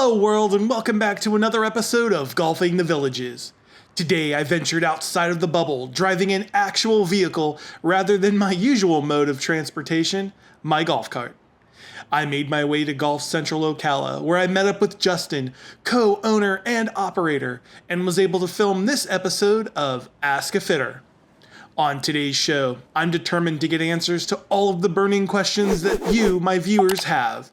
Hello world and welcome back to another episode of Golfing the Villages. Today I ventured outside of the bubble, driving an actual vehicle rather than my usual mode of transportation, my golf cart. I made my way to Golf Central Ocala, where I met up with Justin, co-owner and operator, and was able to film this episode of Ask a Fitter. On today's show, I'm determined to get answers to all of the burning questions that you, my viewers, have.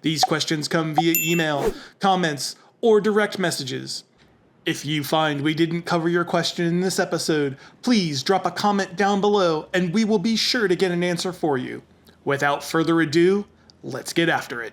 These questions come via email, comments, or direct messages. If you find we didn't cover your question in this episode, please drop a comment down below and we will be sure to get an answer for you. Without further ado, let's get after it.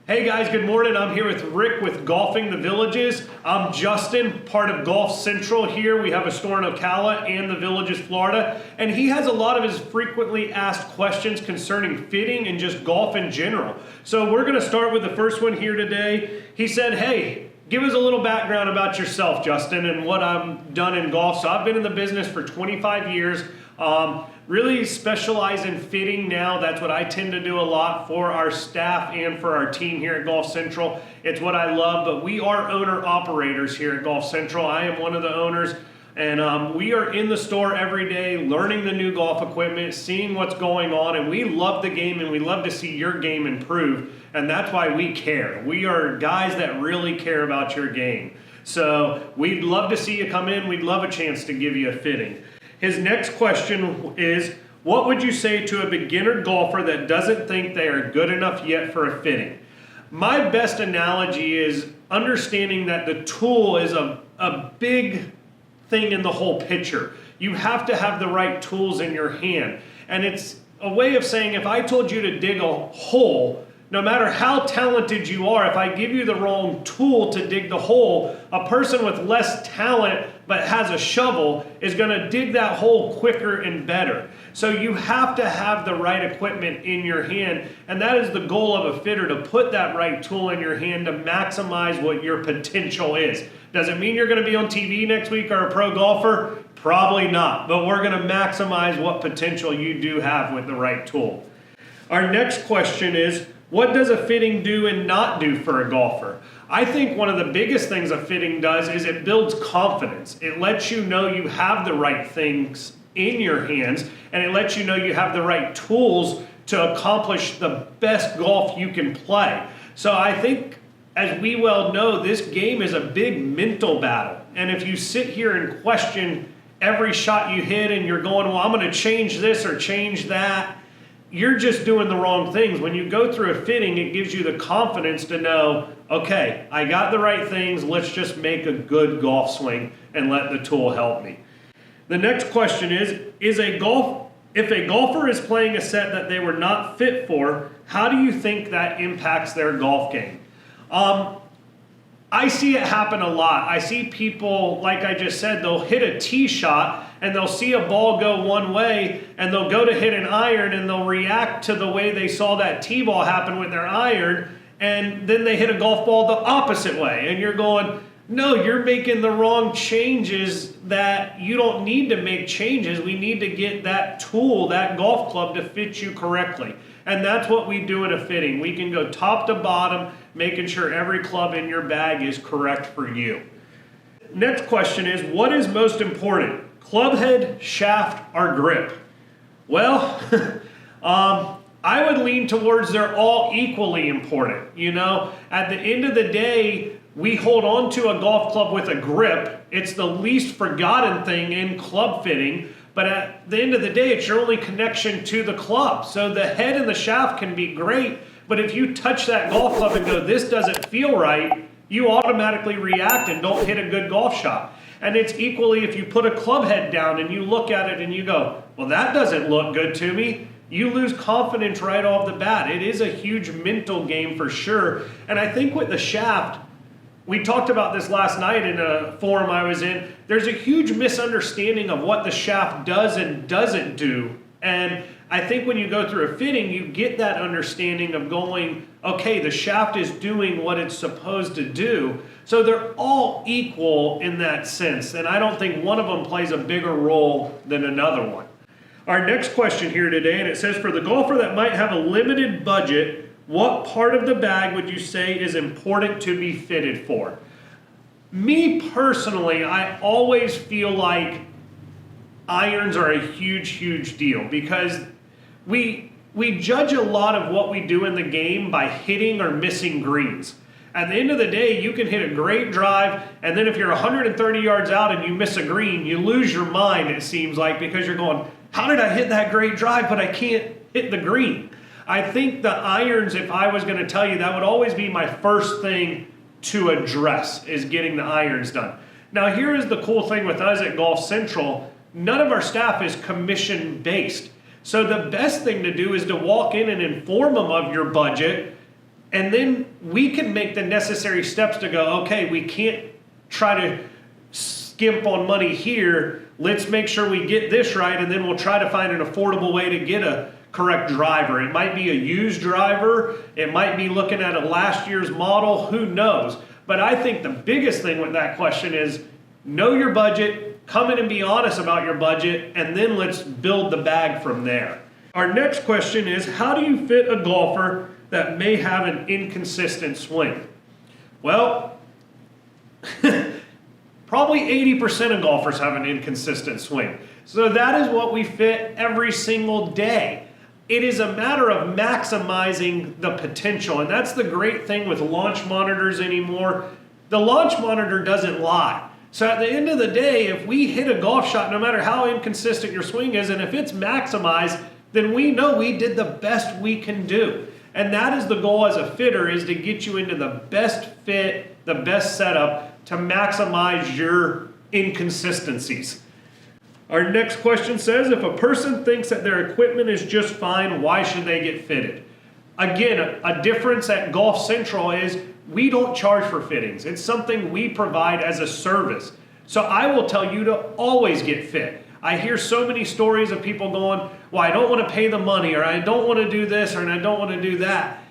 Hey guys, good morning. I'm here with Rick with Golfing the Villages. I'm Justin, part of Golf Central here. We have a store in Ocala and the Villages, Florida. And he has a lot of his frequently asked questions concerning fitting and just golf in general. So we're going to start with the first one here today. He said, hey, give us a little background about yourself, Justin, and what I've done in golf. So I've been in the business for 25 years. Really specialize in fitting now. That's what I tend to do a lot for our staff and for our team here at Golf Central. It's what I love, but we are owner-operators here at Golf Central. I am one of the owners, and we are in the store every day learning the new golf equipment, seeing what's going on, and we love the game, and we love to see your game improve, and that's why we care. We are guys that really care about your game. So we'd love to see you come in. We'd love a chance to give you a fitting. His next question is, what would you say to a beginner golfer that doesn't think they are good enough yet for a fitting? My best analogy is understanding that the tool is a big thing in the whole picture. You have to have the right tools in your hand. And it's a way of saying, if I told you to dig a hole, no matter how talented you are, if I give you the wrong tool to dig the hole, a person with less talent but has a shovel is going to dig that hole quicker and better. So you have to have the right equipment in your hand, and that is the goal of a fitter, to put that right tool in your hand to maximize what your potential is. Does it mean you're going to be on TV next week or a pro golfer? Probably not, but we're going to maximize what potential you do have with the right tool. Our next question is, what does a fitting do and not do for a golfer? I think one of the biggest things a fitting does is it builds confidence. It lets you know you have the right things in your hands, and it lets you know you have the right tools to accomplish the best golf you can play. So I think, as we well know, this game is a big mental battle. And if you sit here and question every shot you hit and you're going, well, I'm going to change this or change that, you're just doing the wrong things. When you go through a fitting, it gives you the confidence to know, okay, I got the right things, let's just make a good golf swing and let the tool help me. The next question is if a golfer is playing a set that they were not fit for, how do you think that impacts their golf game? I see it happen a lot. I see people, like I just said, they'll hit a tee shot and they'll see a ball go one way and they'll go to hit an iron and they'll react to the way they saw that tee ball happen with their iron, and then they hit a golf ball the opposite way. And you're going, no, you're making the wrong changes. That you don't need to make changes. We need to get that tool, that golf club, to fit you correctly. And that's what we do in a fitting. We can go top to bottom, making sure every club in your bag is correct for you. Next question is, what is most important? Club head, shaft, or grip? Well, I would lean towards they're all equally important. You know, at the end of the day, we hold on to a golf club with a grip. It's the least forgotten thing in club fitting. But at the end of the day, it's your only connection to the club. So the head and the shaft can be great, but if you touch that golf club and go, this doesn't feel right, you automatically react and don't hit a good golf shot. And it's equally if you put a club head down and you look at it and you go, well, that doesn't look good to me, you lose confidence right off the bat. It is a huge mental game for sure. And I think with the shaft, we talked about this last night in a forum I was in. There's a huge misunderstanding of what the shaft does and doesn't do. And I think when you go through a fitting, you get that understanding of going, okay, the shaft is doing what it's supposed to do. So they're all equal in that sense. And I don't think one of them plays a bigger role than another one. Our next question here today, and it says, for the golfer that might have a limited budget what part of the bag would you say is important to be fitted for? Me personally, I always feel like irons are a huge, huge deal because we judge a lot of what we do in the game by hitting or missing greens. At the end of the day, you can hit a great drive, and then if you're 130 yards out and you miss a green, you lose your mind, it seems like, because you're going, how did I hit that great drive, but I can't hit the green? I think the irons, if I was going to tell you, that would always be my first thing to address, is getting the irons done. Now, here is the cool thing with us at Golf Central. None of our staff is commission-based. So the best thing to do is to walk in and inform them of your budget, and then we can make the necessary steps to go, okay, we can't try to skimp on money here. Let's make sure we get this right, and then we'll try to find an affordable way to get a correct driver. It might be a used driver. It might be looking at a last year's model. Who knows? But I think the biggest thing with that question is know your budget, come in and be honest about your budget, and then let's build the bag from there. Our next question is, how do you fit a golfer that may have an inconsistent swing? Well, probably 80% of golfers have an inconsistent swing. So that is what we fit every single day. It is a matter of maximizing the potential, and that's the great thing with launch monitors anymore. The launch monitor doesn't lie. So at the end of the day, if we hit a golf shot, no matter how inconsistent your swing is, and if it's maximized, then we know we did the best we can do. And that is the goal as a fitter, is to get you into the best fit, the best setup to maximize your inconsistencies. Our next question says, if a person thinks that their equipment is just fine, why should they get fitted? Again, a difference at Golf Central is we don't charge for fittings. It's something we provide as a service. So I will tell you to always get fit. I hear so many stories of people going, well, I don't want to pay the money, or I don't want to do this, or I don't want to do that.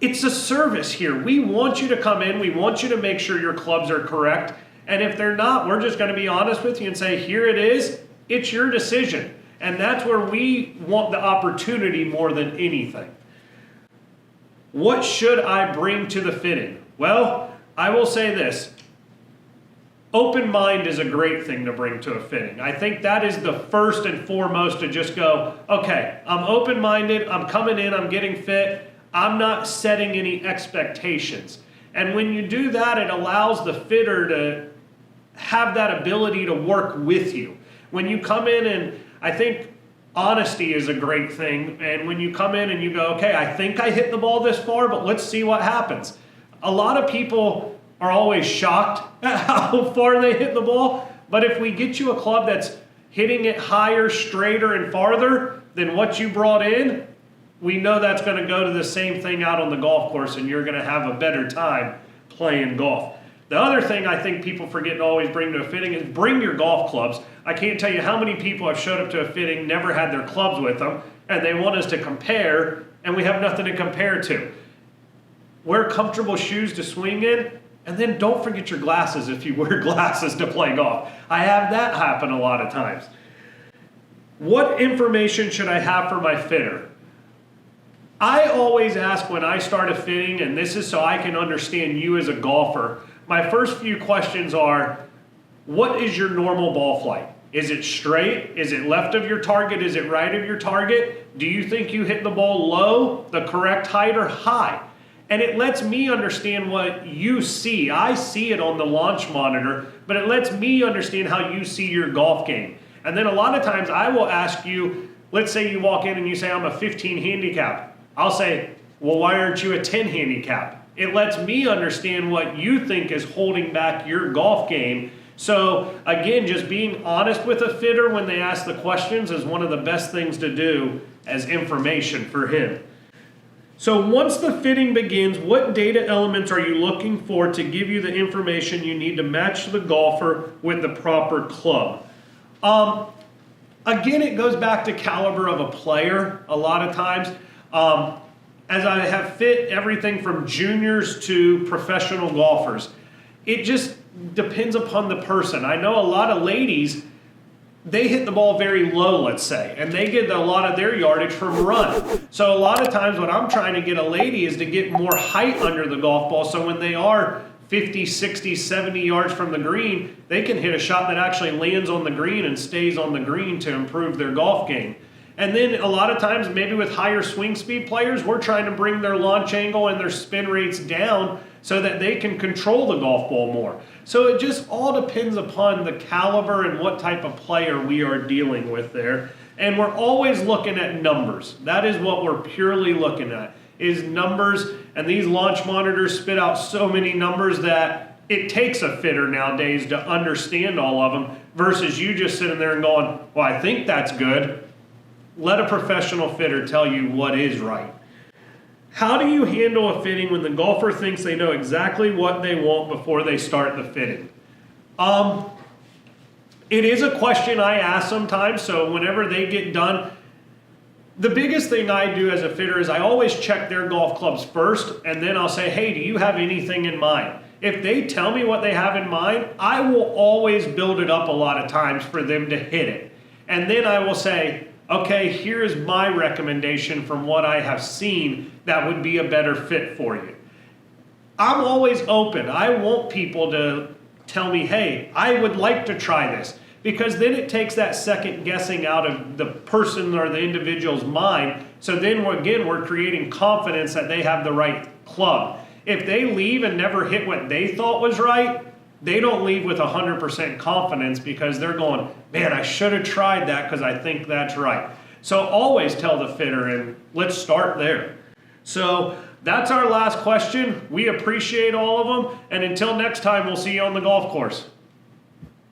It's a service here. We want you to come in. We want you to make sure your clubs are correct. And if they're not, we're just going to be honest with you and say, here it is. It's your decision. And that's where we want the opportunity more than anything. What should I bring to the fitting? Well, I will say this. Open mind is a great thing to bring to a fitting. I think that is the first and foremost, to just go, okay, I'm open-minded, I'm coming in, I'm getting fit, I'm not setting any expectations. And when you do that, it allows the fitter to have that ability to work with you. When you come in, and I think honesty is a great thing, and when you come in and you go, okay, I think I hit the ball this far, but let's see what happens. A lot of people are always shocked at how far they hit the ball, but if we get you a club that's hitting it higher, straighter, and farther than what you brought in, we know that's going to go to the same thing out on the golf course, and you're going to have a better time playing golf. The other thing I think people forget to always bring to a fitting is bring your golf clubs. I can't tell you how many people have showed up to a fitting, never had their clubs with them, and they want us to compare, and we have nothing to compare to. Wear comfortable shoes to swing in, and then don't forget your glasses if you wear glasses to play golf. I have that happen a lot of times. What information should I have for my fitter? I always ask when I start a fitting, and this is so I can understand you as a golfer, my first few questions are, what is your normal ball flight? Is it straight? Is it left of your target? Is it right of your target? Do you think you hit the ball low, the correct height, or high? And it lets me understand what you see. I see it on the launch monitor, but it lets me understand how you see your golf game. And then a lot of times I will ask you, let's say you walk in and you say, I'm a 15 handicap. I'll say, well, why aren't you a 10 handicap? It lets me understand what you think is holding back your golf game. So again, just being honest with a fitter when they ask the questions is one of the best things to do as information for him. So once the fitting begins, what data elements are you looking for to give you the information you need to match the golfer with the proper club? Again, it goes back to caliber of a player a lot of times. As I have fit everything from juniors to professional golfers, it just depends upon the person. I know a lot of ladies they hit the ball very low, let's say, and they get a lot of their yardage from run. So a lot of times what I'm trying to get a lady is to get more height under the golf ball, so when they are 50, 60, 70 yards from the green, they can hit a shot that actually lands on the green and stays on the green to improve their golf game. And then a lot of times, maybe with higher swing speed players, we're trying to bring their launch angle and their spin rates down so that they can control the golf ball more. So it just all depends upon the caliber and what type of player we are dealing with there. And we're always looking at numbers. That is what we're purely looking at, is numbers. And these launch monitors spit out so many numbers that it takes a fitter nowadays to understand all of them versus you just sitting there and going, well, I think that's good. Let a professional fitter tell you what is right. How do you handle a fitting when the golfer thinks they know exactly what they want before they start the fitting? It is a question I ask sometimes, so whenever they get done, the biggest thing I do as a fitter is I always check their golf clubs first, and then I'll say, hey, do you have anything in mind? If they tell me what they have in mind, I will always build it up a lot of times for them to hit it. And then I will say, okay, here's my recommendation from what I have seen that would be a better fit for you. I'm always open. I want people to tell me, hey, I would like to try this, because then it takes that second guessing out of the person or the individual's mind. So then we're creating confidence that they have the right club. If they leave and never hit what they thought was right, they don't leave with 100% confidence because they're going, man, I should have tried that because I think that's right. So always tell the fitter, and let's start there. So that's our last question. We appreciate all of them. And until next time, we'll see you on the golf course.